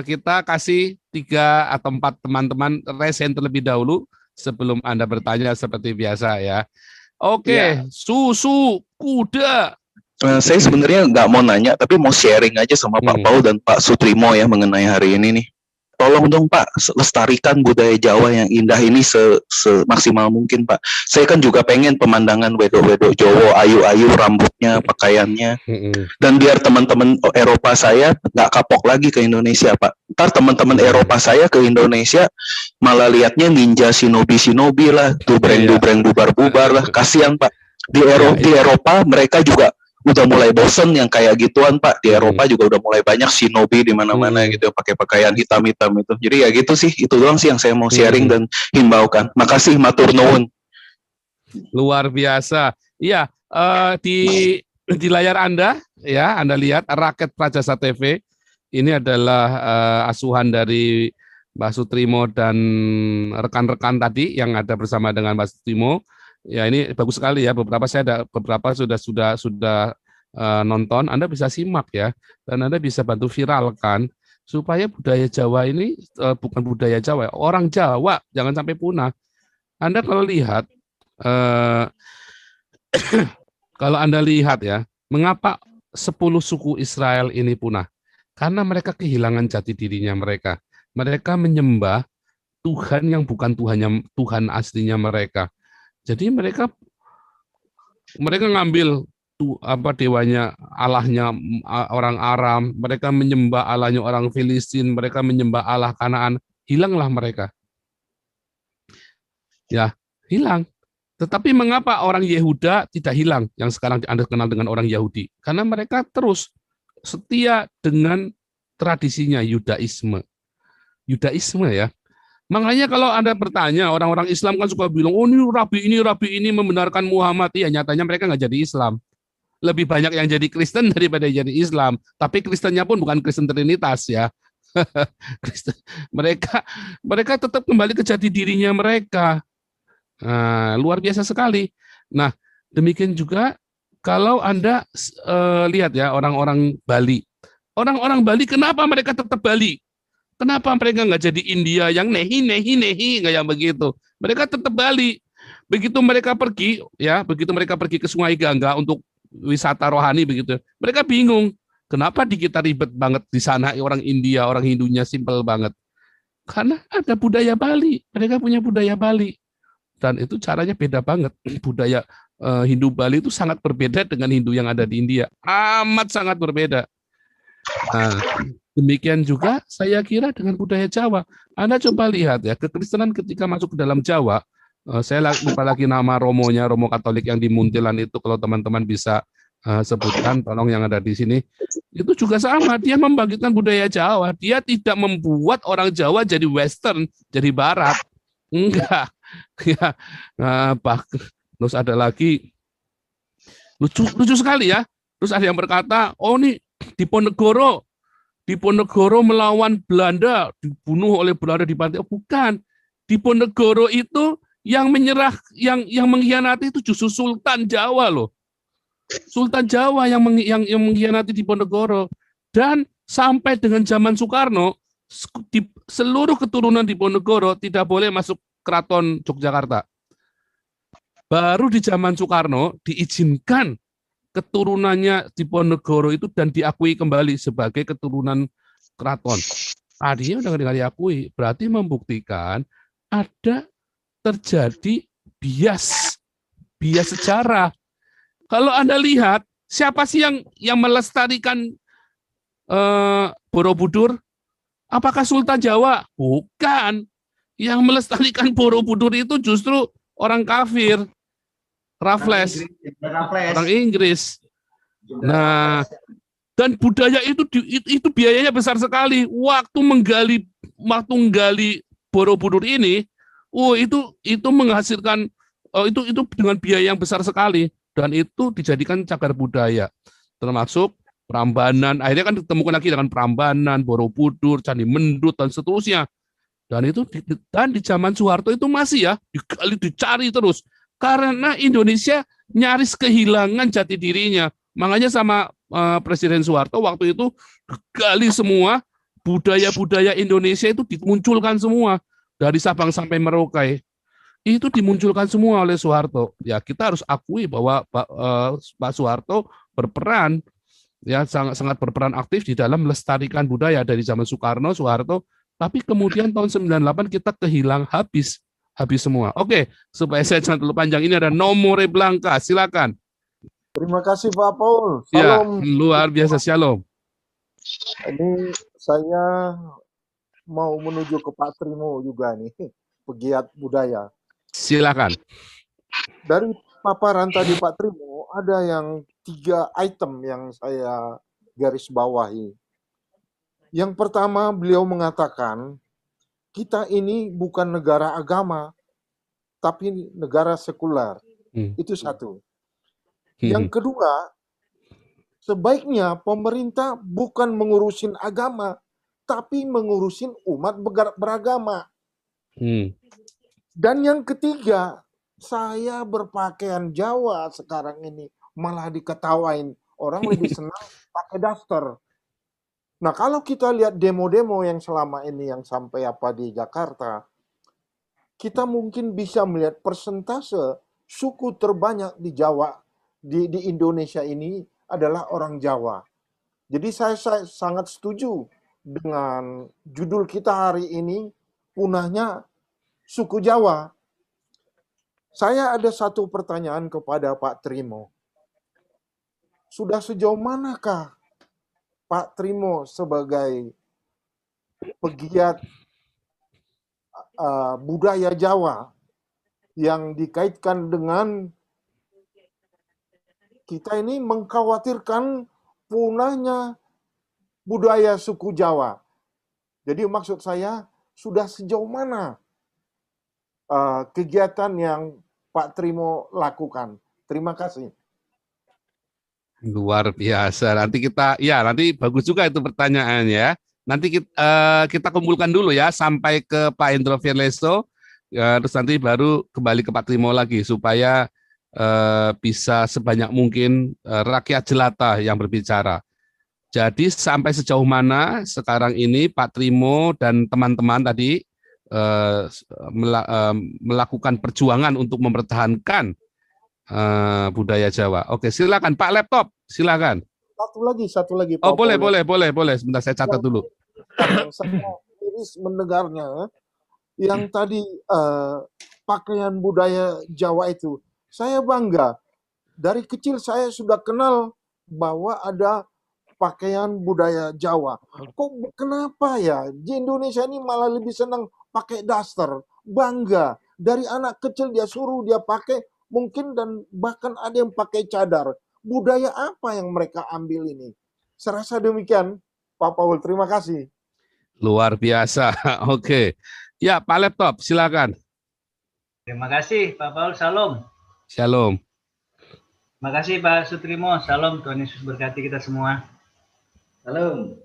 kita kasih 3 atau 4 teman-teman resen terlebih dahulu sebelum Anda bertanya seperti biasa ya. Oke, Iya. susu kuda. Saya sebenarnya nggak mau nanya, tapi mau sharing aja sama Pak Paul dan Pak Sutrimo ya mengenai hari ini nih. Tolong dong Pak, lestarikan budaya Jawa yang indah ini semaksimal mungkin Pak. Saya kan juga pengen pemandangan wedok-wedok Jawa, ayu-ayu rambutnya, pakaiannya. Dan biar teman-teman Eropa saya nggak kapok lagi ke Indonesia Pak. Ntar teman-teman Eropa saya ke Indonesia malah lihatnya ninja shinobi lah, dubreng bubar-bubar lah. Kasihan Pak. Di Eropa mereka juga udah mulai bosen yang kayak gituan Pak. Di Eropa juga udah mulai banyak shinobi di mana-mana gitu, pakai pakaian hitam-hitam itu. Jadi ya gitu sih, itu doang sih yang saya mau sharing dan himbaukan. Makasih, matur nuwun. Luar biasa. Iya, di layar Anda ya, Anda lihat Rakyat Prajasa TV. Ini adalah asuhan dari Mbak Sutrimo dan rekan-rekan tadi yang ada bersama dengan Mbak Sutrimo. Ya ini bagus sekali ya, beberapa sudah nonton, Anda bisa simak ya, dan Anda bisa bantu viralkan supaya budaya Jawa ini bukan budaya Jawa, orang Jawa jangan sampai punah. Anda kalau lihat kalau Anda lihat ya, mengapa 10 suku Israel ini punah? Karena mereka kehilangan jati dirinya mereka. Mereka menyembah Tuhan yang bukan Tuhan aslinya mereka. Jadi mereka ngambil dewanya, Allahnya orang Aram, mereka menyembah Allahnya orang Filistin, mereka menyembah Allah Kanaan, hilanglah mereka. Ya, hilang. Tetapi mengapa orang Yehuda tidak hilang, yang sekarang Anda kenal dengan orang Yahudi? Karena mereka terus setia dengan tradisinya Yudaisme. Yudaisme ya. Makanya kalau Anda bertanya, orang-orang Islam kan suka bilang, oh ini rabi ini membenarkan Muhammad. Iya, nyatanya mereka nggak jadi Islam. Lebih banyak yang jadi Kristen daripada jadi Islam. Tapi Kristennya pun bukan Kristen Trinitas ya. mereka tetap kembali ke jati dirinya mereka. Nah, luar biasa sekali. Nah, demikian juga kalau Anda lihat ya orang-orang Bali. Orang-orang Bali, kenapa mereka tetap Bali? Kenapa mereka nggak jadi India yang nehi kayak begitu? Mereka tetap Bali. Begitu mereka pergi ke Sungai Gangga untuk wisata rohani begitu. Mereka bingung, kenapa di kita ribet banget di sana orang India, orang Hindunya simpel banget. Karena ada budaya Bali, mereka punya budaya Bali. Dan itu caranya beda banget. Budaya Hindu Bali itu sangat berbeda dengan Hindu yang ada di India. Amat sangat berbeda. Nah, demikian juga saya kira dengan budaya Jawa. Anda coba lihat ya, kekristenan ketika masuk ke dalam Jawa, saya lupa lagi nama Romonya, Romo Katolik yang di Muntilan itu, kalau teman-teman bisa sebutkan, tolong yang ada di sini. Itu juga sama, dia membangkitkan budaya Jawa. Dia tidak membuat orang Jawa jadi Western, jadi Barat. Enggak. Ya, terus ada lagi lucu sekali ya. Terus ada yang berkata, oh nih Diponegoro melawan Belanda, dibunuh oleh Belanda di pantai. Oh, bukan. Diponegoro itu yang menyerah, yang mengkhianati itu justru Sultan Jawa loh. Sultan Jawa yang mengkhianati Diponegoro. Dan sampai dengan zaman Soekarno, seluruh keturunan Diponegoro tidak boleh masuk Keraton Yogyakarta. Baru di zaman Soekarno diizinkan keturunannya Diponegoro itu dan diakui kembali sebagai keturunan keraton. Tadinya udah nggak diakui, berarti membuktikan ada terjadi bias sejarah. Kalau Anda lihat, siapa sih yang melestarikan Borobudur? Apakah Sultan Jawa? Bukan. Yang melestarikan Borobudur itu justru orang kafir, Raffles, orang Inggris. Nah, dan budaya itu biayanya besar sekali. Waktu menggali Borobudur ini, itu menghasilkan itu dengan biaya yang besar sekali, dan itu dijadikan cagar budaya, termasuk Prambanan. Akhirnya kan ditemukan lagi dengan Prambanan, Borobudur, Candi Mendut dan seterusnya. Dan itu di zaman Soeharto itu masih ya dicari terus, karena Indonesia nyaris kehilangan jati dirinya. Makanya sama Presiden Soeharto waktu itu gali semua budaya-budaya Indonesia itu dimunculkan semua dari Sabang sampai Merauke. Itu dimunculkan semua oleh Soeharto. Ya, kita harus akui bahwa Pak Soeharto berperan, ya, sangat berperan aktif di dalam melestarikan budaya dari zaman Soekarno, Soeharto, tapi kemudian tahun 98 kita kehilang habis semua. Oke, supaya saya jangan terlalu panjang, ini ada nomor Blanka, silakan. Terima kasih Pak Paul. Ya, Salam. luar biasa, shalom. Ini saya mau menuju ke Pak Trimo juga nih, pegiat budaya. Silakan. Dari paparan tadi Pak Trimo, ada yang 3 item yang saya garis bawahi. Yang pertama, beliau mengatakan, kita ini bukan negara agama, tapi negara sekuler. Itu satu. Yang kedua, sebaiknya pemerintah bukan mengurusin agama, tapi mengurusin umat beragama. Dan yang ketiga, saya berpakaian Jawa sekarang ini malah diketawain. Orang lebih senang pakai daster. Nah, kalau kita lihat demo-demo yang selama ini yang sampai di Jakarta, kita mungkin bisa melihat persentase suku terbanyak di Jawa, di Indonesia ini adalah orang Jawa. Jadi saya sangat setuju dengan judul kita hari ini, punahnya suku Jawa. Saya ada satu pertanyaan kepada Pak Trimo. Sudah sejauh manakah Pak Trimo sebagai pegiat budaya Jawa yang dikaitkan dengan kita ini mengkhawatirkan punahnya budaya suku Jawa. Jadi maksud saya, sudah sejauh mana kegiatan yang Pak Trimo lakukan? Terima kasih. Luar biasa. Nanti bagus juga itu pertanyaannya. Nanti kita kumpulkan dulu ya sampai ke Pak Endro Firleso, ya, terus nanti baru kembali ke Pak Trimo lagi supaya bisa sebanyak mungkin rakyat jelata yang berbicara. Jadi sampai sejauh mana sekarang ini Pak Trimo dan teman-teman tadi melakukan perjuangan untuk mempertahankan budaya Jawa. Oke, silakan Pak Laptop, silakan. Satu lagi. Pak boleh. Sebentar saya catat dulu. Saya iris mendengarnya, yang tadi pakaian budaya Jawa itu, saya bangga. Dari kecil saya sudah kenal bahwa ada pakaian budaya Jawa. Kenapa ya di Indonesia ini malah lebih senang pakai daster? Bangga. Dari anak kecil dia suruh dia pakai, mungkin, dan bahkan ada yang pakai cadar. Budaya apa yang mereka ambil ini? Saya rasa demikian, Pak Paul. Terima kasih. Luar biasa. Oke. Ya, Pak Laptop, silakan. Terima kasih, Pak Paul. Salam. Shalom. Terima kasih, Pak Sutrimo. Salam. Tuhan Yesus berkati kita semua. Salam.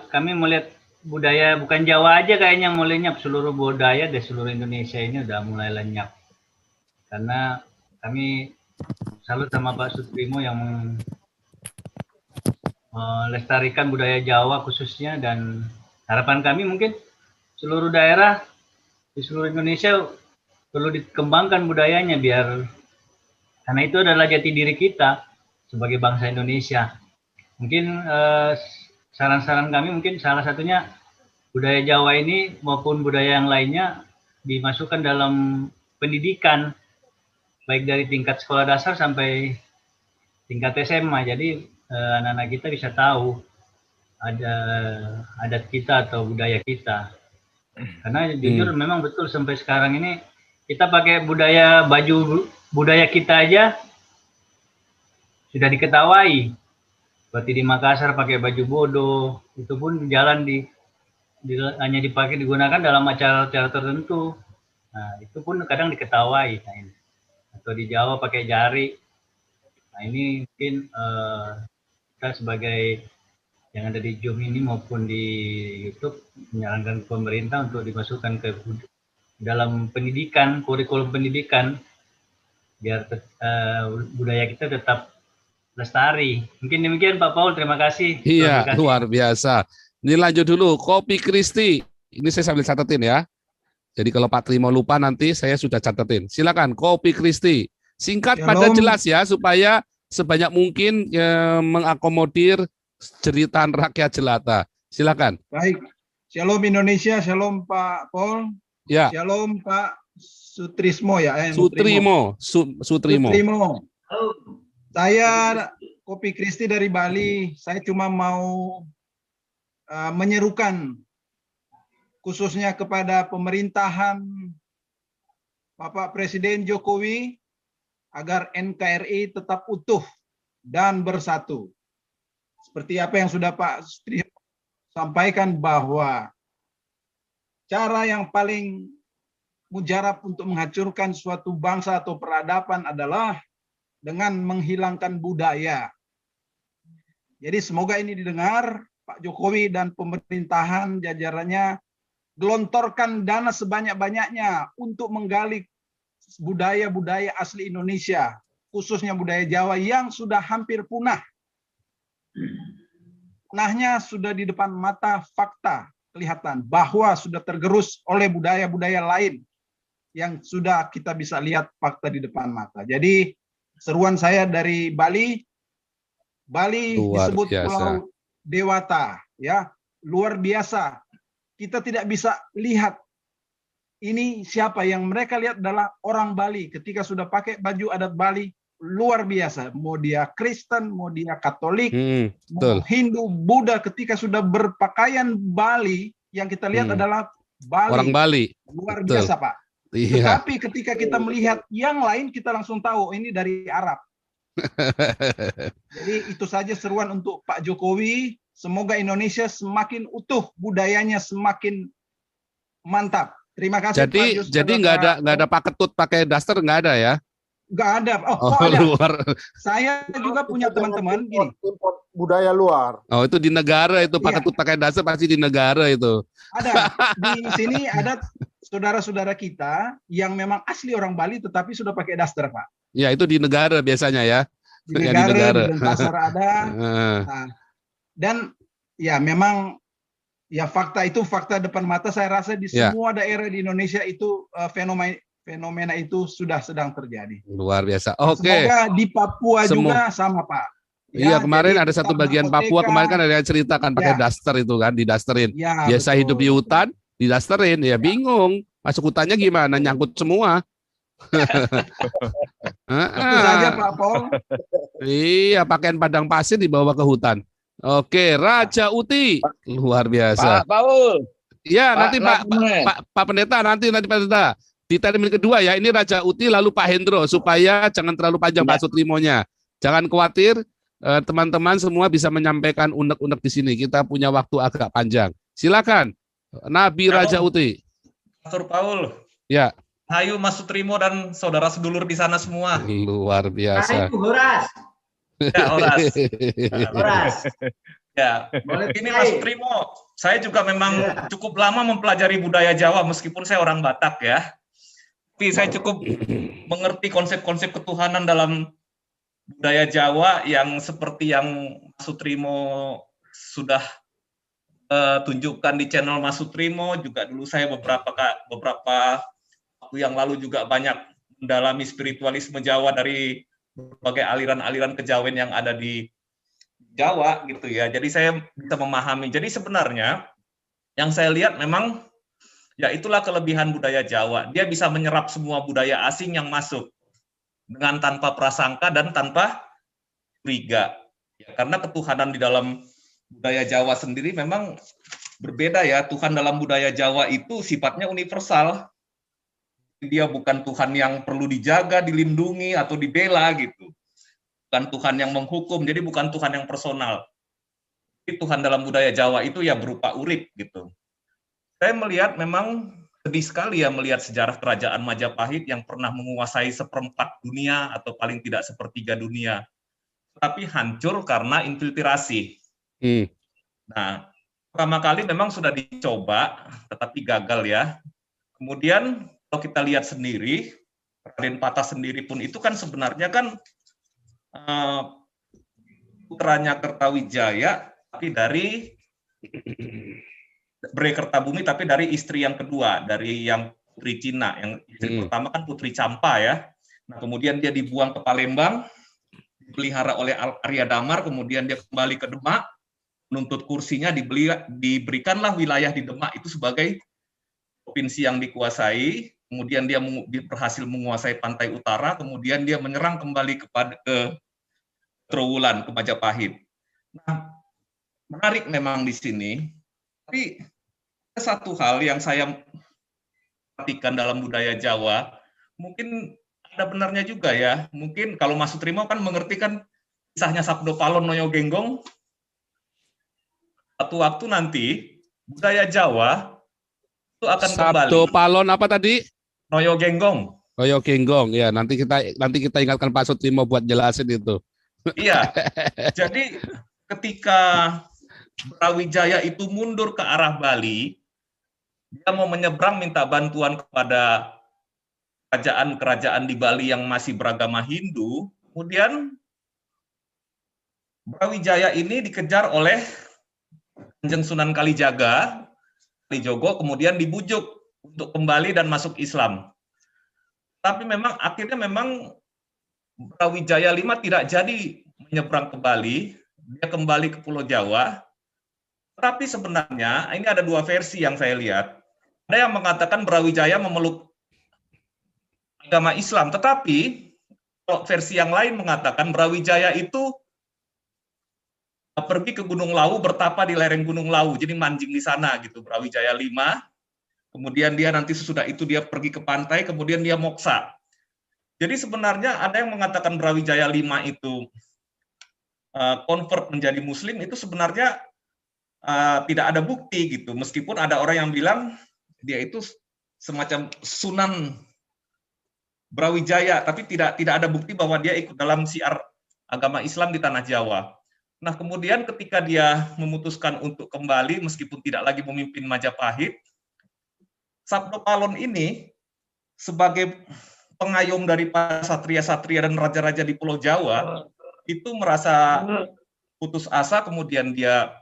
Kami melihat budaya bukan Jawa aja kayaknya mulai lenyap, seluruh budaya di seluruh Indonesia ini udah mulai lenyap. Karena kami salut sama Pak Sutrimo yang melestarikan budaya Jawa khususnya, dan harapan kami mungkin seluruh daerah di seluruh Indonesia perlu dikembangkan budayanya, karena itu adalah jati diri kita sebagai bangsa Indonesia. Mungkin saran-saran kami mungkin salah satunya budaya Jawa ini maupun budaya yang lainnya dimasukkan dalam pendidikan, baik dari tingkat sekolah dasar sampai tingkat SMA. Jadi anak-anak kita bisa tahu ada adat kita atau budaya kita. Karena jujur memang betul sampai sekarang ini kita pakai baju budaya kita aja sudah diketawai. Seperti di Makassar pakai baju bodoh, itu pun jalan hanya digunakan dalam acara-acara tertentu. Nah, itu pun kadang diketawai. Nah, ini. Atau di Jawa pakai jari. Nah, ini mungkin kita sebagai yang ada di Zoom ini maupun di YouTube menyarankan pemerintah untuk dimasukkan ke dalam pendidikan, kurikulum pendidikan, biar budaya kita tetap lestari. Mungkin demikian Pak Paul, terima kasih. Iya, luar biasa. Ini lanjut dulu, Kopi Kristi. Ini saya sambil catetin ya. Jadi kalau Pak Tri mau lupa nanti saya sudah catetin. Silakan, Kopi Kristi. Singkat padat jelas ya, supaya sebanyak mungkin mengakomodir jeritan rakyat jelata. Silakan. Baik. Shalom Indonesia, shalom Pak Paul. Ya. Shalom Pak Sutrismo ya. Sutrimo. Saya Kopi Kristi dari Bali. Saya cuma mau menyerukan khususnya kepada pemerintahan Bapak Presiden Jokowi agar NKRI tetap utuh dan bersatu. Seperti apa yang sudah Pak Sutri sampaikan, bahwa cara yang paling mujarab untuk menghancurkan suatu bangsa atau peradaban adalah dengan menghilangkan budaya. Jadi semoga ini didengar, Pak Jokowi dan pemerintahan jajarannya gelontorkan dana sebanyak-banyaknya untuk menggali budaya-budaya asli Indonesia, khususnya budaya Jawa yang sudah hampir punah. Punahnya sudah di depan mata, fakta kelihatan bahwa sudah tergerus oleh budaya-budaya lain yang sudah kita bisa lihat fakta di depan mata. Jadi seruan saya dari Bali, disebut Pulau Dewata, ya, luar biasa. Kita tidak bisa lihat ini siapa, yang mereka lihat adalah orang Bali ketika sudah pakai baju adat Bali, luar biasa. Mau dia Kristen, mau dia Katolik, mau Hindu, Buddha, ketika sudah berpakaian Bali, yang kita lihat adalah Bali. Orang Bali. Luar biasa, Pak. Iya. Tetapi ketika kita melihat yang lain, kita langsung tahu ini dari Arab. Jadi itu saja seruan untuk Pak Jokowi. Semoga Indonesia semakin utuh, budayanya semakin mantap. Terima kasih. Jadi nggak ada Pak Ketut pakai daster, nggak ada ya? Nggak ada. Ada. Luar. Saya juga punya teman-teman gini. Import budaya luar. Oh, itu di negara itu Pak Ketut pakai daster, pasti di negara itu. Ada. Di sini ada saudara-saudara kita yang memang asli orang Bali tetapi sudah pakai daster, Pak. Ya, itu di negara biasanya ya. Di negara. Di pasar ada. Nah, dan ya memang ya fakta depan mata. Saya rasa di semua daerah di Indonesia itu fenomena itu sudah sedang terjadi. Luar biasa. Oke. Semoga di Papua juga sama, Pak. Iya, kemarin ada satu bagian Papua kemarin kan ada yang ceritakan pakai daster itu kan, didasterin. Ya, biasa hidup di hutan, didasterin, ya bingung. Masuk hutannya gimana? Nyangkut semua. Itu saja Pak Paul. Iya, pakaian padang pasir dibawa ke hutan. Oke, Raja Uti, luar biasa. Pak Paul. Ya, nanti Pak Pendeta, nanti Pak Pendeta. Di termin kedua ya, ini Raja Uti lalu Pak Hendro, supaya jangan terlalu panjang Pak Sutrimonya. Jangan khawatir, teman-teman semua bisa menyampaikan unek-unek di sini. Kita punya waktu agak panjang. Silakan, Nabi Raja Uti. Pastor Paul. Ya. Hayu Mas Sutrimo dan saudara sedulur di sana semua. Luar biasa. Hayu Horas. Ya, Horas. Horas. Ya, ini Mas Sutrimo, saya juga memang cukup lama mempelajari budaya Jawa meskipun saya orang Batak ya. Tapi saya cukup mengerti konsep-konsep ketuhanan dalam budaya Jawa yang seperti yang Mas Sutrimo sudah tunjukkan di channel Mas Sutrimo. Juga dulu saya beberapa waktu yang lalu juga banyak mendalami spiritualisme Jawa dari berbagai aliran-aliran kejawen yang ada di Jawa gitu ya. Jadi saya bisa memahami. Jadi sebenarnya yang saya lihat memang ya itulah kelebihan budaya Jawa. Dia bisa menyerap semua budaya asing yang masuk dengan tanpa prasangka dan tanpa curiga. Ya, karena ketuhanan di dalam budaya Jawa sendiri memang berbeda ya. Tuhan dalam budaya Jawa itu sifatnya universal. Dia bukan Tuhan yang perlu dijaga, dilindungi, atau dibela gitu. Bukan Tuhan yang menghukum, jadi bukan Tuhan yang personal. Jadi Tuhan dalam budaya Jawa itu ya berupa urip gitu. Saya melihat memang sedih sekali ya melihat sejarah kerajaan Majapahit yang pernah menguasai 1/4 dunia atau paling tidak 1/3 dunia. Tapi hancur karena infiltrasi. Nah, pertama kali memang sudah dicoba, tetapi gagal ya. Kemudian kalau kita lihat sendiri, Raden Patah sendiri pun itu kan sebenarnya kan putranya Kertawijaya, tapi dari Bre Kertabumi, tapi dari istri yang kedua, dari yang putri Cina. Yang istri pertama kan Putri Campa ya. Nah, kemudian dia dibuang ke Palembang, dipelihara oleh Arya Damar, kemudian dia kembali ke Demak, menuntut kursinya, diberikanlah wilayah di Demak itu sebagai provinsi yang dikuasai. Kemudian dia berhasil menguasai pantai utara, kemudian dia menyerang kembali ke Trowulan, ke Majapahit. Nah, menarik memang di sini. Tapi ada satu hal yang saya perhatikan dalam budaya Jawa, mungkin ada benarnya juga ya. Mungkin kalau Mas Sutrimo kan mengerti kan kisahnya Sabdo Palon Noyo Genggong. Suatu waktu nanti budaya Jawa itu akan kembali. Sabdo Palon apa tadi? Noyo Genggong. Noyo Genggong ya. Nanti kita ingatkan Pak Sutrimo buat jelasin itu. Iya. Jadi ketika Brawijaya itu mundur ke arah Bali, dia mau menyeberang minta bantuan kepada kerajaan-kerajaan di Bali yang masih beragama Hindu. Kemudian Brawijaya ini dikejar oleh Kanjeng Sunan Kalijaga, Kalijogo, kemudian dibujuk untuk kembali dan masuk Islam. Tapi memang akhirnya Brawijaya V tidak jadi menyeberang ke Bali, dia kembali ke Pulau Jawa. Tapi sebenarnya ini ada dua versi yang saya lihat. Ada yang mengatakan Brawijaya memeluk agama Islam, tetapi kalau versi yang lain mengatakan Brawijaya itu pergi ke Gunung Lawu, bertapa di lereng Gunung Lawu, jadi manjing di sana gitu, Brawijaya V. Kemudian dia nanti sesudah itu dia pergi ke pantai, kemudian dia moksa. Jadi sebenarnya ada yang mengatakan Brawijaya V itu convert menjadi Muslim, itu sebenarnya tidak ada bukti gitu, meskipun ada orang yang bilang dia itu semacam Sunan Brawijaya, tapi tidak ada bukti bahwa dia ikut dalam syiar agama Islam di tanah Jawa. Nah, kemudian ketika dia memutuskan untuk kembali meskipun tidak lagi memimpin Majapahit, Sabdo Palon ini sebagai pengayom daripada satria-satria dan raja-raja di Pulau Jawa itu merasa putus asa, kemudian dia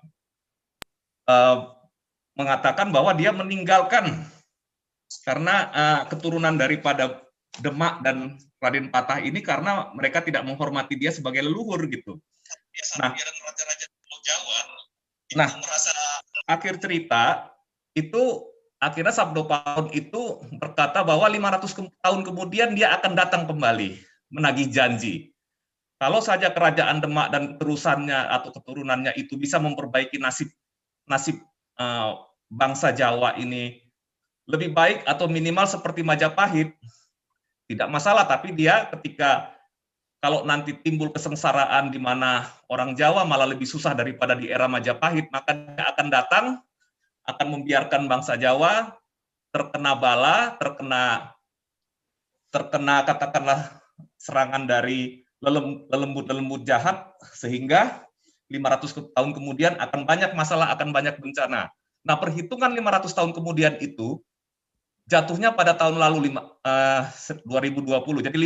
mengatakan bahwa dia meninggalkan karena keturunan daripada Demak dan Raden Patah ini karena mereka tidak menghormati dia sebagai leluhur gitu. Nah, akhir cerita itu akhirnya Sabdo Palon itu berkata bahwa 500 tahun kemudian dia akan datang kembali menagih janji. Kalau saja kerajaan Demak dan terusannya atau keturunannya itu bisa memperbaiki nasib bangsa Jawa ini lebih baik atau minimal seperti Majapahit, tidak masalah. Tapi dia ketika kalau nanti timbul kesengsaraan di mana orang Jawa malah lebih susah daripada di era Majapahit, maka dia akan datang, akan membiarkan bangsa Jawa terkena bala, terkena katakanlah serangan dari lelembut-lelembut jahat, sehingga 500 tahun kemudian akan banyak masalah, akan banyak bencana. Nah, perhitungan 500 tahun kemudian itu jatuhnya pada tahun lalu 2020. Jadi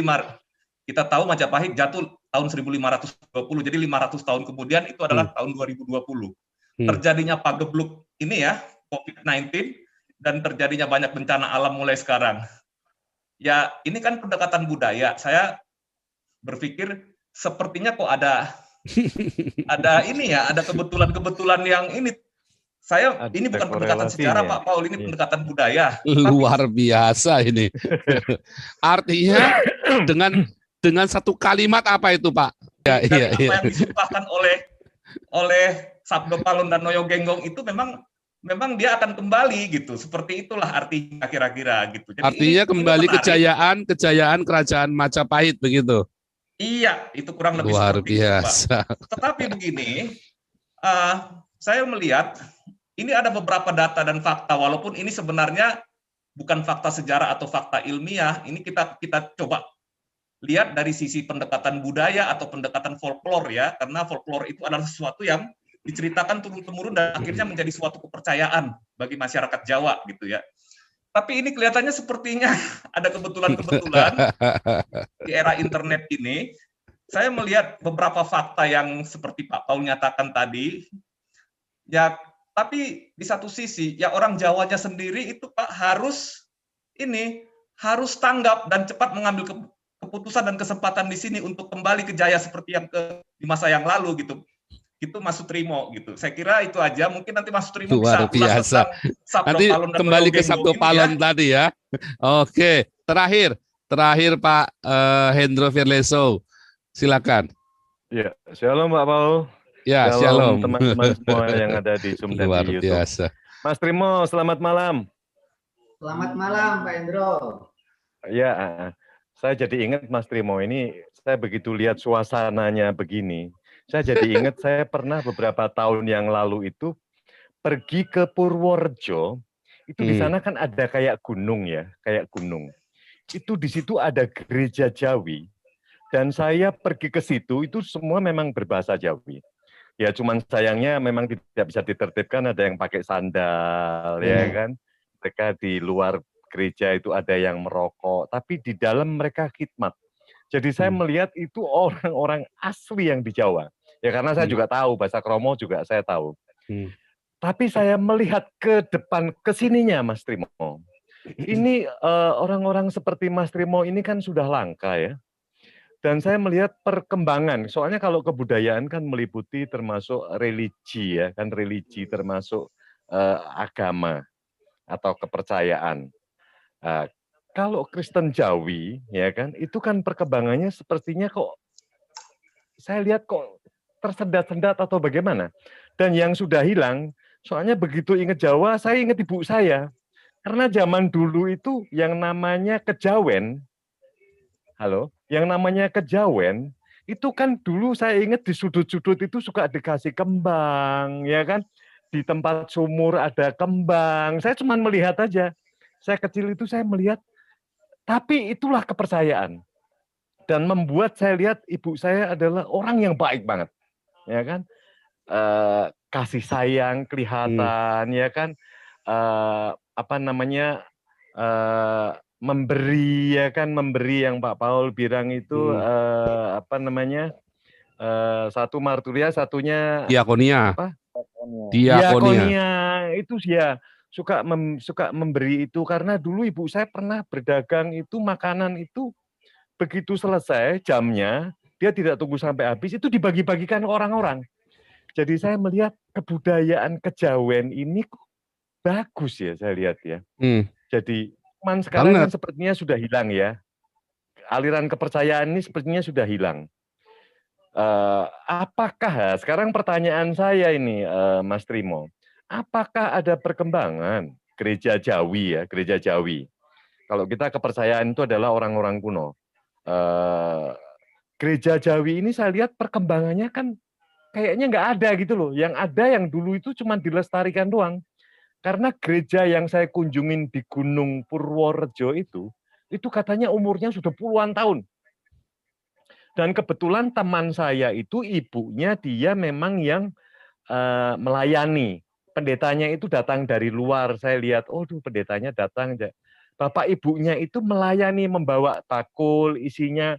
kita tahu Majapahit jatuh tahun 1520. Jadi 500 tahun kemudian itu adalah tahun 2020. Terjadinya pagebluk ini ya, COVID-19, dan terjadinya banyak bencana alam mulai sekarang. Ya, ini kan pendekatan budaya. Saya berpikir sepertinya kok ada ini ya, ada kebetulan-kebetulan yang ini. Ini bukan pendekatan sejarah, Pak Paul, ini pendekatan budaya. Luar biasa ini. Artinya dengan satu kalimat apa itu, Pak? Apa yang disumpahkan oleh Sabdo Palon dan Noyo Genggong itu memang dia akan kembali gitu. Seperti itulah artinya kira-kira gitu. Jadi artinya kembali kejayaan kerajaan Majapahit begitu. Iya, itu kurang lebih luar seperti biasa. itu, Pak. Tetapi begini, saya melihat ini ada beberapa data dan fakta, walaupun ini sebenarnya bukan fakta sejarah atau fakta ilmiah. Ini kita coba lihat dari sisi pendekatan budaya atau pendekatan folklore ya, karena folklore itu adalah sesuatu yang diceritakan turun-temurun dan akhirnya menjadi suatu kepercayaan bagi masyarakat Jawa gitu ya. Tapi ini kelihatannya sepertinya ada kebetulan-kebetulan di era internet ini. Saya melihat beberapa fakta yang seperti Pak Paul nyatakan tadi. Ya, Tapi di satu sisi, ya orang Jawanya sendiri itu Pak harus tanggap dan cepat mengambil keputusan dan kesempatan di sini untuk kembali ke jaya seperti yang di masa yang lalu gitu. Itu Mas Sutrimo gitu. Saya kira itu aja. Mungkin nanti Mas Sutrimo Luar bisa biasa. Nanti kembali ke Sabdo Palon tadi ya. Oke, terakhir Pak Hendro Firleso, silakan. Ya, shalom Pak Paul. Ya, shalom teman-teman semua yang ada di Zoom dan luar di YouTube. Biasa. Mas Trimo, selamat malam. Selamat malam Pak Hendro. Ya, saya jadi ingat Mas Trimo ini, saya begitu lihat suasananya begini. Saya jadi ingat saya pernah beberapa tahun yang lalu itu pergi ke Purworejo. Itu di sana kan ada kayak gunung ya, kayak gunung. Itu di situ ada gereja Jawi. Dan saya pergi ke situ, itu semua memang berbahasa Jawi. Ya cuman sayangnya memang tidak bisa ditertibkan, ada yang pakai sandal, ya kan. Mereka di luar gereja itu ada yang merokok, tapi di dalam mereka khidmat. Jadi saya melihat itu orang-orang asli yang di Jawa. Ya karena saya juga tahu, bahasa Kromo juga saya tahu. Tapi saya melihat ke depan, ke sininya Mas Trimo. Ini orang-orang seperti Mas Trimo ini kan sudah langka ya. Dan saya melihat perkembangan, soalnya kalau kebudayaan kan meliputi termasuk religi ya, kan religi termasuk agama atau kepercayaan. Kalau Kristen Jawi ya kan, itu kan perkembangannya sepertinya kok saya lihat kok tersendat-sendat atau bagaimana. Dan yang sudah hilang, soalnya begitu ingat Jawa, saya ingat ibu saya. Karena zaman dulu itu yang namanya kejawen, yang namanya kejawen, itu kan dulu saya ingat di sudut-sudut itu suka dikasih kembang, ya kan? Di tempat sumur ada kembang. Saya cuma melihat aja. Saya kecil itu saya melihat, tapi itulah kepercayaan. Dan membuat saya lihat ibu saya adalah orang yang baik banget, ya kan? Kasih sayang kelihatan, ya kan? Memberi, ya kan, memberi yang Pak Paul bilang itu satu marturia, satunya diakonia. Diakonia itu ya suka memberi itu, karena dulu ibu saya pernah berdagang itu makanan itu begitu selesai jamnya dia tidak tunggu sampai habis, itu dibagi-bagikan ke orang-orang. Jadi saya melihat kebudayaan kejawen ini bagus ya, saya lihat ya. Jadi cuman sekarang kan sepertinya sudah hilang ya. Aliran kepercayaan ini sepertinya sudah hilang. Apakah, sekarang pertanyaan saya ini Mas Trimo, apakah ada perkembangan gereja Jawi ya, gereja Jawi? Kalau kita kepercayaan itu adalah orang-orang kuno. Gereja Jawi ini saya lihat perkembangannya kan kayaknya nggak ada gitu loh. Yang ada yang dulu itu cuma dilestarikan doang. Karena gereja yang saya kunjungin di Gunung Purworejo itu katanya umurnya sudah puluhan tahun. Dan kebetulan teman saya itu ibunya dia memang yang melayani. Pendetanya itu datang dari luar. Saya lihat, pendetanya datang. Bapak ibunya itu melayani, membawa bakul, isinya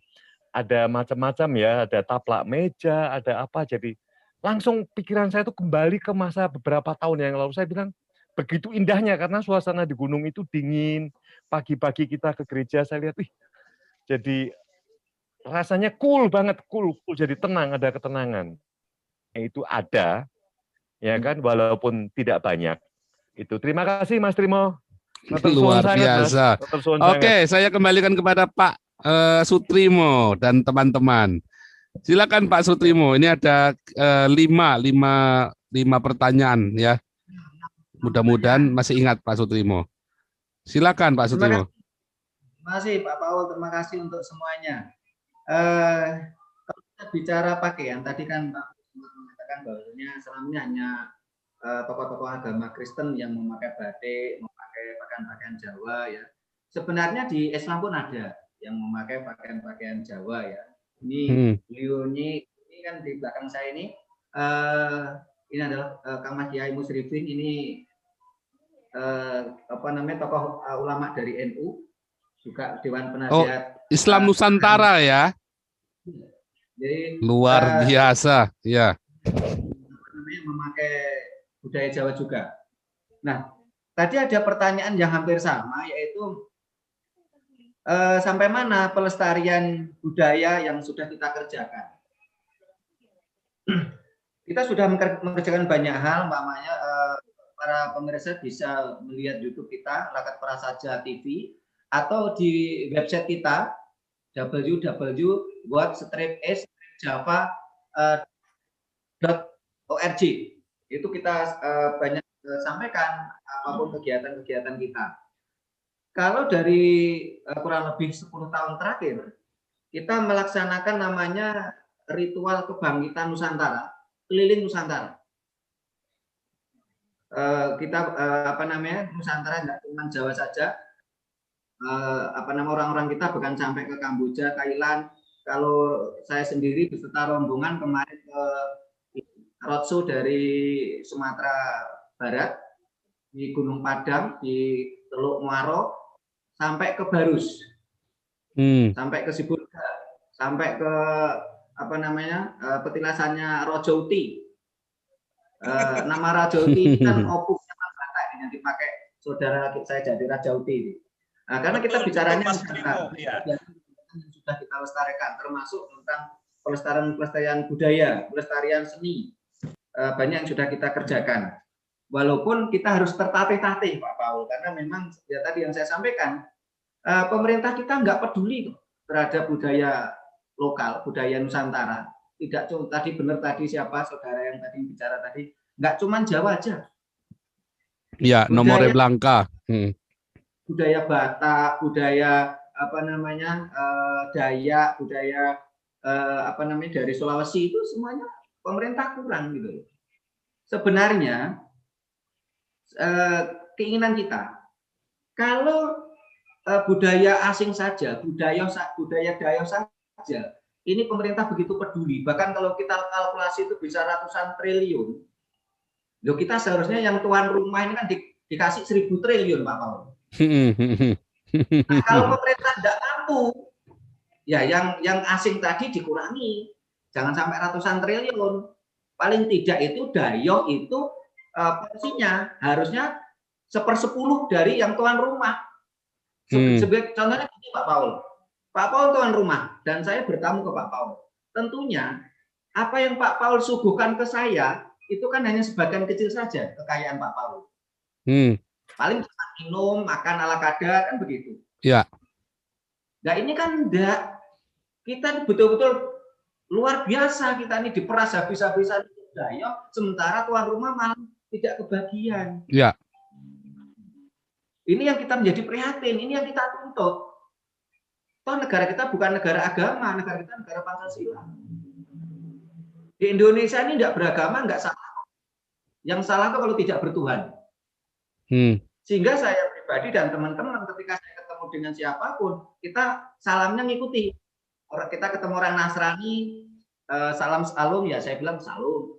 ada macam-macam ya, ada taplak meja, ada apa. Jadi langsung pikiran saya itu kembali ke masa beberapa tahun yang lalu. Saya bilang, begitu indahnya karena suasana di gunung itu dingin. Pagi-pagi kita ke gereja, saya lihat, jadi rasanya cool banget, cool, jadi tenang, ada ketenangan. Itu ada, ya kan, walaupun tidak banyak. Itu. Terima kasih Mas Trimo. Luar biasa. Oke, saya kembalikan kepada Pak Sutrimo dan teman-teman. Silakan Pak Sutrimo. Ini ada lima pertanyaan ya. Mudah-mudahan masih ingat Pak Sutrimo. Silakan Pak Sutrimo. Terima kasih Pak Paul, terima kasih untuk semuanya. Kalau kita bicara pakaian, tadi kan Pak mengatakan bahwasanya selama ini hanya tokoh-tokoh agama Kristen yang memakai batik, memakai pakaian-pakaian Jawa ya. Sebenarnya di Islam pun ada yang memakai pakaian-pakaian Jawa ya. Ini beliau ini kan di belakang saya ini adalah Kang Mas Kiai Musrifin, ini tokoh ulama dari NU, juga Dewan Penasihat Islam Nusantara ya. Jadi luar biasa ya. Memakai budaya Jawa juga. Nah, tadi ada pertanyaan yang hampir sama, yaitu sampai mana pelestarian budaya yang sudah kita kerjakan. Kita sudah mengerjakan banyak hal, umpamanya para pemirsa bisa melihat YouTube kita, Rakat Prasaja TV, atau di website kita www.java.org. Itu kita banyak sampaikan apapun kegiatan-kegiatan kita. Kalau dari kurang lebih 10 tahun terakhir, kita melaksanakan namanya ritual kebangkitan Nusantara, keliling Nusantara. Kita Nusantara nggak cuma Jawa saja. Orang-orang kita bahkan sampai ke Kamboja, Thailand. Kalau saya sendiri beserta rombongan kemarin ke roadshow dari Sumatera Barat, di Gunung Padang, di Teluk Muaro, sampai ke Barus, sampai ke Sibolga, sampai ke petilasannya Rajauti. Nama Rajauti kan opusnya Batak yang dipakai saudara saya dari Rajauti. Nah, karena kita bicaranya yang sudah kita lestarikan, termasuk tentang pelestarian budaya, pelestarian seni, banyak yang sudah kita kerjakan. Walaupun kita harus tertatih-tatih, Pak Paul, karena memang ya tadi yang saya sampaikan, pemerintah kita nggak peduli terhadap budaya lokal, budaya Nusantara. Tidak cuma tadi benar tadi siapa saudara yang tadi bicara tadi, nggak cuma Jawa aja. Ya, nomornya Blanka. Budaya Batak, budaya Dayak, budaya dari Sulawesi itu semuanya pemerintah kurang gitu. Sebenarnya keinginan kita kalau budaya asing saja, budaya Dayak saja, ini pemerintah begitu peduli. Bahkan kalau kita kalkulasi itu bisa ratusan triliun. Loh, kita seharusnya yang tuan rumah ini kan dikasih 1.000 triliun, Pak Paul. Nah, kalau pemerintah tidak mampu, ya yang asing tadi dikurangi, jangan sampai ratusan triliun. Paling tidak itu Dayak itu porsinya harusnya 1/10 dari yang tuan rumah. Sebagai contohnya ini Pak Paul. Pak Paul tuan rumah dan saya bertamu ke Pak Paul. Tentunya apa yang Pak Paul suguhkan ke saya itu kan hanya sebagian kecil saja kekayaan Pak Paul. Paling cuma minum, makan ala kadar kan begitu. Ya. Nah ini kan enggak. Kita betul-betul luar biasa, kita ini diperas habis-habisan Dayak, sementara tuan rumah malah tidak kebagian. Ya. Ini yang kita menjadi prihatin, ini yang kita tuntut. Toh negara kita bukan negara agama, negara kita negara Pancasila. Di Indonesia ini tidak beragama, nggak salah. Yang salah itu kalau tidak bertuhan. Sehingga saya pribadi dan teman-teman ketika saya ketemu dengan siapapun, kita salamnya ngikuti. Kita ketemu orang Nasrani, salam salum, ya saya bilang salum.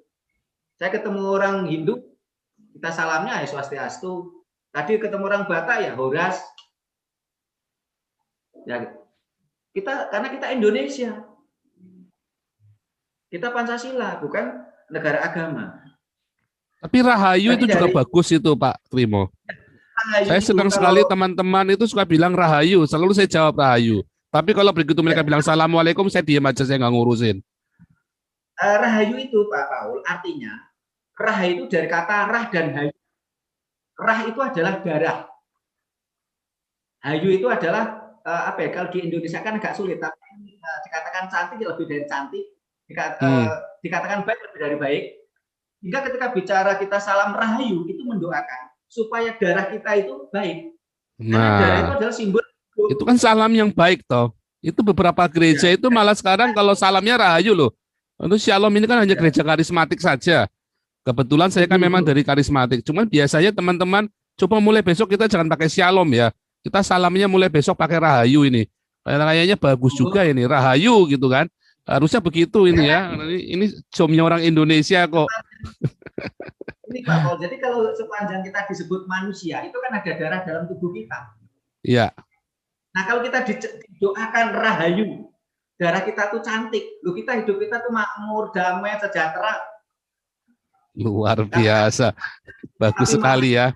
Saya ketemu orang Hindu, kita salamnya ya swastiastu. Tadi ketemu orang Batak ya horas. Ya, karena kita Indonesia. Kita Pancasila, bukan negara agama. Tapi Rahayu itu juga bagus itu Pak Trimo. Saya senang sekali teman-teman itu suka bilang Rahayu, selalu saya jawab Rahayu. Tapi kalau begitu mereka bilang Assalamualaikum, saya diam aja, saya nggak ngurusin. Rahayu itu Pak Paul, artinya Rahayu itu dari kata rah dan hayu. Rah itu adalah darah. Hayu itu adalah kalau di Indonesia kan agak sulit, tapi dikatakan cantik lebih dari cantik, dikatakan baik lebih dari baik. Hingga ketika bicara kita salam Rahayu itu mendoakan supaya darah kita itu baik. Karena darah itu adalah simbol. Itu kan salam yang baik toh. Itu beberapa gereja itu malah sekarang kalau salamnya Rahayu loh. Untuk Shalom ini kan hanya gereja karismatik saja. Kebetulan saya kan memang dari karismatik. Cuman biasanya teman-teman coba mulai besok kita jangan pakai Shalom ya. Kita salamnya mulai besok pakai Rahayu ini. Kayaknya bagus juga ini Rahayu gitu kan. Harusnya begitu ini ya. Ini jomnya orang Indonesia kok. Ini Pak Paul, jadi kalau sepanjang kita disebut manusia, itu kan ada darah dalam tubuh kita. Iya. Nah kalau kita didoakan Rahayu, darah kita tuh cantik. Loh, kita hidup kita tuh makmur, damai, sejahtera. Luar biasa. Bagus Tapi sekali ya.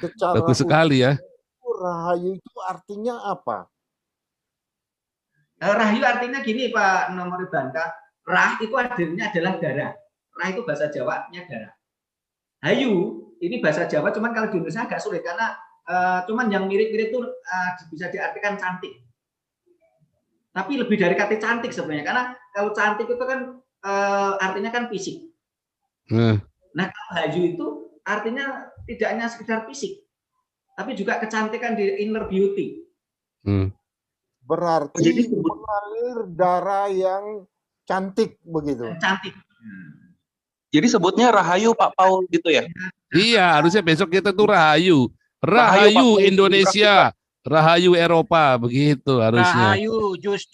Secara Bagus sekali ya. rahayu itu artinya apa? Rahayu artinya gini Pak Nomor Bangka, rah itu artinya adalah darah. Rah itu bahasa Jawanya darah. Hayu ini bahasa Jawa, cuman kalau di Indonesia agak sulit karena cuman yang mirip-mirip itu bisa diartikan cantik. Tapi lebih dari kata cantik sebenarnya, karena kalau cantik itu kan artinya kan fisik. Nah, kalau hayu itu artinya tidak hanya sekedar fisik, tapi juga kecantikan di inner beauty. Berarti Jadi mengalir darah yang cantik begitu. Cantik. Jadi sebutnya Rahayu Pak Paul gitu ya? Iya, harusnya besok kita tuh Rahayu. Rahayu, Rahayu Pak. Indonesia, Rahayu Eropa, begitu harusnya. Rahayu, jus.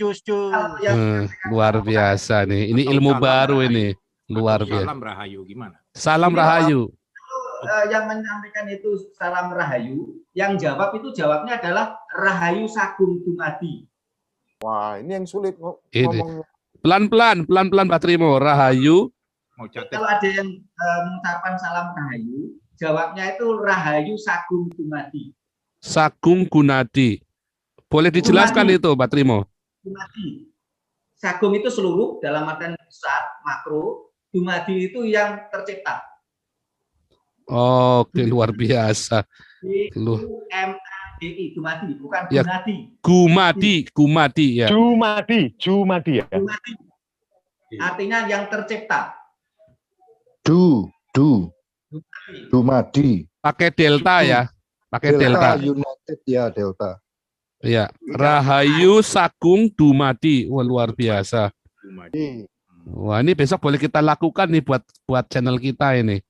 Luar biasa nih. Ini Atau ilmu salam baru Rahayu. ini. Luar Atau biasa. salam Rahayu gimana? Salam Ini Rahayu. Yang menyampaikan itu salam Rahayu, yang jawab itu jawabnya adalah Rahayu Sagung Dumadi. Wah, ini yang sulit Ini. ngomongnya. Pelan-pelan Pak Trimo. Rahayu. Mau catat. Kalau ada yang mengucapkan salam Rahayu, jawabnya itu Rahayu Sagung Dumadi. Sagung Gunadi. Boleh dijelaskan Gunadi. itu Pak Trimo? Dumadi. Sagung itu seluruh dalam artian besar, makro. Dumadi itu yang tercipta. Oke, luar biasa. D-U-M-A-D-I, Dumadi, bukan Ya. Gunadi. Gumadi ya. Jumadi ya. Dumadi. Artinya yang tercipta. Dumadi. Pakai delta ya. Pakai delta. United ya, Delta. Ya, Rahayu Sagung Dumadi. Wah, luar biasa. Wah, ini besok boleh kita lakukan nih buat channel kita ini.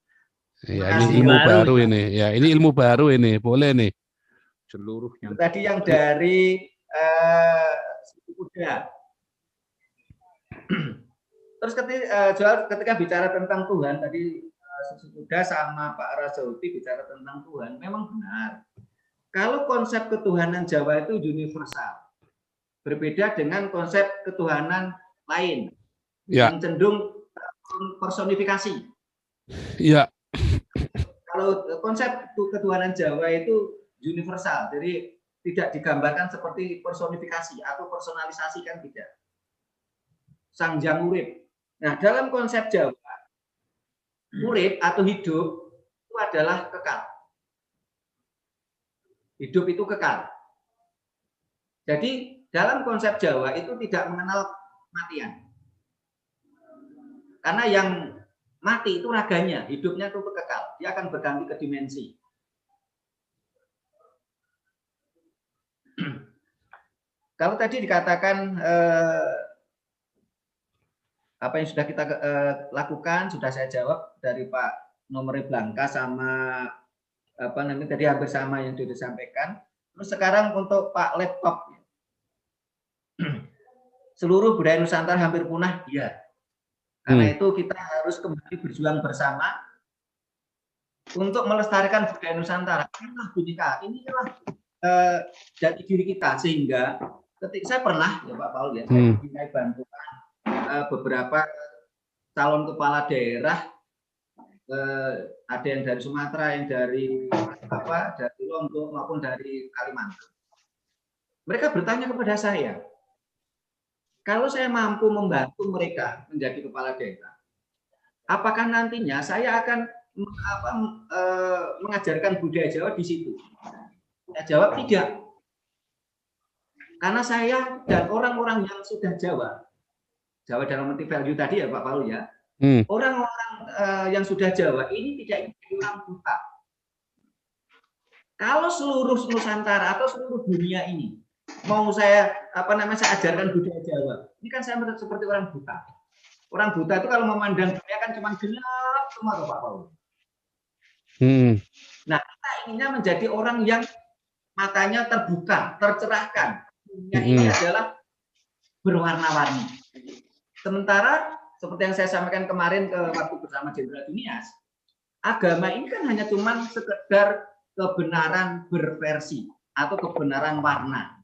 Ya, ini ilmu baru ini. Ya, ini ilmu baru ini. Boleh nih. Seluruh yang Tadi yang dari suku Kuda. Terus ketika bicara tentang Tuhan tadi suku Kuda sama Pak Razauti bicara tentang Tuhan, memang benar. Kalau konsep ketuhanan Jawa itu universal, berbeda dengan konsep ketuhanan lain yang cenderung personifikasi. Iya. Kalau konsep ketuhanan Jawa itu universal, jadi tidak digambarkan seperti personifikasi atau personalisasi, kan tidak. Sang Hyang Urip. Nah, dalam konsep Jawa, urip atau hidup itu adalah kekal. Hidup itu kekal. Jadi, dalam konsep Jawa itu tidak mengenal kematian. Karena yang mati itu raganya, hidupnya itu kekal. Dia akan berganti ke dimensi. Kalau tadi dikatakan apa yang sudah kita lakukan, sudah saya jawab dari Pak Nomor Blanka sama apa namanya tadi hampir sama yang sudah disampaikan. Terus sekarang untuk Pak Laptop, seluruh budaya Nusantara hampir punah, ya. Karena itu kita harus kembali berjuang bersama untuk melestarikan budaya Nusantara. Inilah Bhinneka, inilah jati diri kita, sehingga ketika saya pernah ya Pak Paul ya, saya dimintai bantuan beberapa calon kepala daerah, ada yang dari Sumatera, yang dari dari Lombok maupun dari Kalimantan. Mereka bertanya kepada saya, kalau saya mampu membantu mereka menjadi kepala daerah, apakah nantinya saya akan mengajarkan budaya Jawa di situ? Saya jawab tidak. Karena saya dan orang-orang yang sudah Jawa dalam arti value tadi ya Pak Paul ya, orang-orang yang sudah Jawa ini tidak ingin jadi orang buta. Kalau seluruh Nusantara atau seluruh dunia ini mau saya saya ajarkan budaya Jawa, ini kan saya seperti orang buta. Orang buta itu kalau memandang dunia kan cuma gelap semua Pak Paul. Nah, kita inginnya menjadi orang yang matanya terbuka, tercerahkan. Dunia ini adalah berwarna-warni. Sementara seperti yang saya sampaikan kemarin waktu bersama Jenderal Dunias, agama ini kan hanya cuman sekedar kebenaran berversi atau kebenaran warna.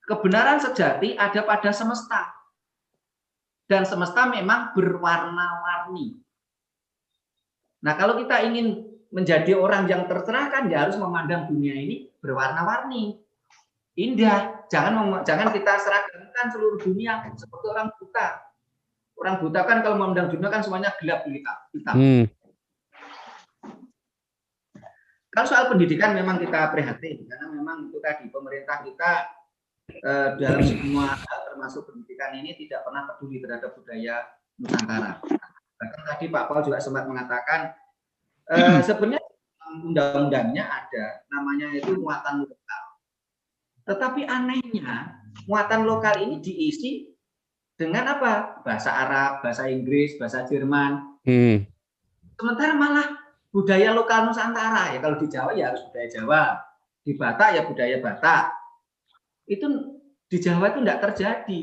Kebenaran sejati ada pada semesta. Dan semesta memang berwarna-warni. Nah, kalau kita ingin menjadi orang yang tercerahkan, ya harus memandang dunia ini berwarna-warni, indah. Jangan kita seragamkan seluruh dunia seperti orang buta. Orang buta kan kalau memandang dunia kan semuanya gelap hitam. Kalau soal pendidikan memang kita prihatin, karena memang itu tadi pemerintah kita dalam semua hal termasuk pendidikan ini tidak pernah peduli terhadap budaya Nusantara. Bahkan tadi Pak Paul juga sempat mengatakan sebenarnya undang-undangnya ada, namanya itu muatan lokal. Tetapi anehnya muatan lokal ini diisi dengan apa? Bahasa Arab, bahasa Inggris, bahasa Jerman. Sementara malah budaya lokal Nusantara, ya kalau di Jawa ya harus budaya Jawa, di Batak ya budaya Batak. Itu di Jawa itu tidak terjadi.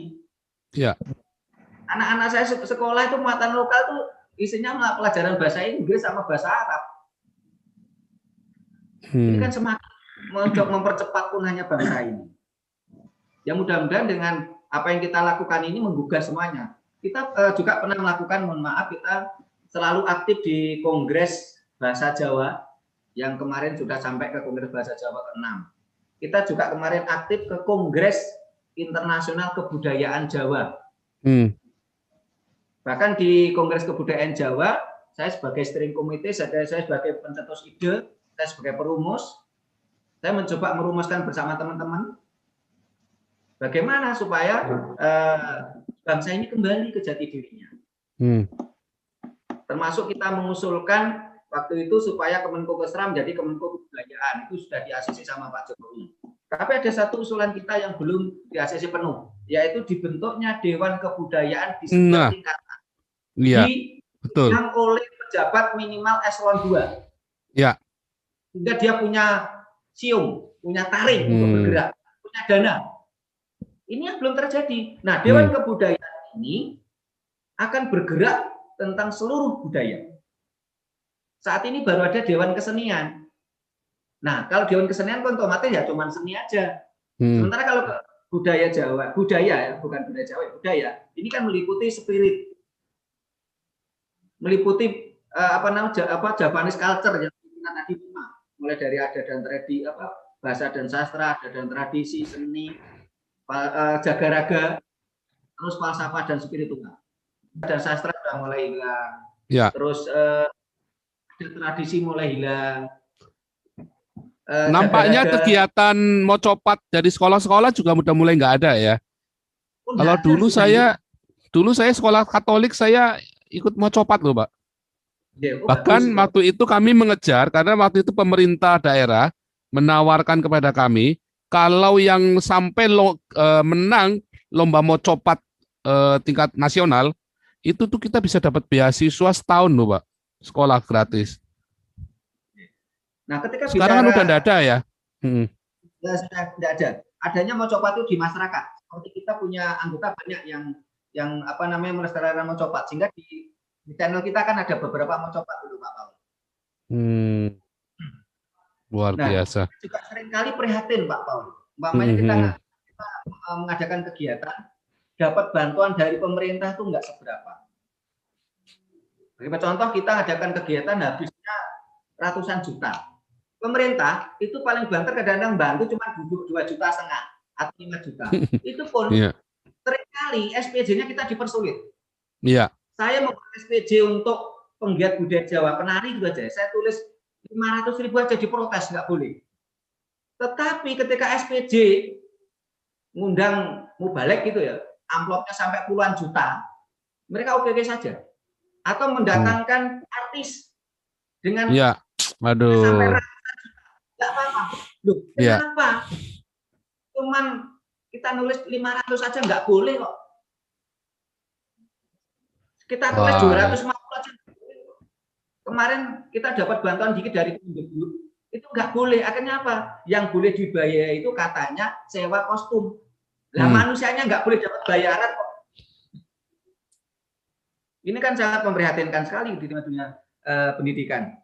Ya. Anak-anak saya sekolah itu muatan lokal tuh isinya pelajaran bahasa Inggris sama bahasa Arab. Ini kan semakin mempercepat punahnya bangsa ini. Ya mudah-mudahan dengan apa yang kita lakukan ini menggugah semuanya. Kita juga pernah melakukan, mohon maaf, kita selalu aktif di Kongres Bahasa Jawa yang kemarin sudah sampai ke Kongres Bahasa Jawa ke-6. Kita juga kemarin aktif ke Kongres Internasional Kebudayaan Jawa. Bahkan di Kongres Kebudayaan Jawa, saya sebagai steering committee, saya sebagai pencetus ide, saya sebagai perumus, saya mencoba merumuskan bersama teman-teman bagaimana supaya bangsa ini kembali ke jati dirinya. Termasuk kita mengusulkan waktu itu supaya Kemenkopesra menjadi Kemenko Kebudayaan, itu sudah di-ACC sama Pak Jokowi. Tapi ada satu usulan kita yang belum di-ACC penuh, yaitu dibentuknya Dewan Kebudayaan di setiap tingkatan. Iya, betul. Yang oleh pejabat minimal eselon 2. Ya. Sehingga dia punya siung, punya taring untuk bergerak, punya dana. Ini yang belum terjadi. Nah, Dewan Kebudayaan ini akan bergerak tentang seluruh budaya. Saat ini baru ada Dewan Kesenian. Nah, kalau Dewan Kesenian kan otomatis ya cuma seni aja. Sementara kalau budaya Jawa, budaya ya, bukan budaya Jawa, budaya, ini kan meliputi spirit, meliputi Japanese culture yang tadi mulai dari adat dan tradisi, bahasa dan sastra, adat dan tradisi, seni, jaga raga, terus falsafah dan spiritual. Dan sastra sudah mulai hilang. Ya. Terus tradisi mulai hilang. Nampaknya kegiatan mocopat dari sekolah-sekolah juga udah mulai nggak ada ya. Kalau dulu saya sekolah Katolik, saya ikut mocopat loh, Pak. Bahkan waktu itu kami mengejar, karena waktu itu pemerintah daerah menawarkan kepada kami, kalau yang sampai menang lomba mocopat tingkat nasional, itu tuh kita bisa dapat beasiswa setahun loh, Pak, sekolah gratis. Nah, ketika sekarang kan udah enggak ada ya? Ya, sudah enggak ada. Adanya mocopat itu di masyarakat. Seperti kita punya anggota banyak yang melestarikan mocopat, sehingga di channel kita kan ada beberapa mocopat dulu, Pak Paul. Luar biasa. Juga seringkali prihatin, Pak Paul. Umpamanya kita mengadakan kegiatan, dapat bantuan dari pemerintah itu enggak seberapa. Bagi contoh, kita mengadakan kegiatan habisnya ratusan juta. Pemerintah itu paling banter kadang-kadang bantu cuma 2,5 juta atau 5 juta. Itu pun seringkali SPJ-nya kita dipersulit. Iya. Saya mau SPJ untuk penggiat budaya Jawa, penari juga aja. Saya tulis 500.000 aja diprotes, nggak boleh. Tetapi ketika SPJ ngundang mubalek gitu ya, amplopnya sampai puluhan juta, mereka oke-oke saja. Atau mendatangkan artis dengan sampai nggak apa-apa. Loh, kenapa? Cuman kita nulis 500 aja nggak boleh kok. Kita tulis 250 aja. Kemarin kita dapat bantuan dikit dari Kemdikbud, itu nggak boleh. Akhirnya apa? Yang boleh dibayar itu katanya sewa kostum. Nah, manusianya nggak boleh dapat bayaran kok. Ini kan sangat memprihatinkan sekali di dunia pendidikan.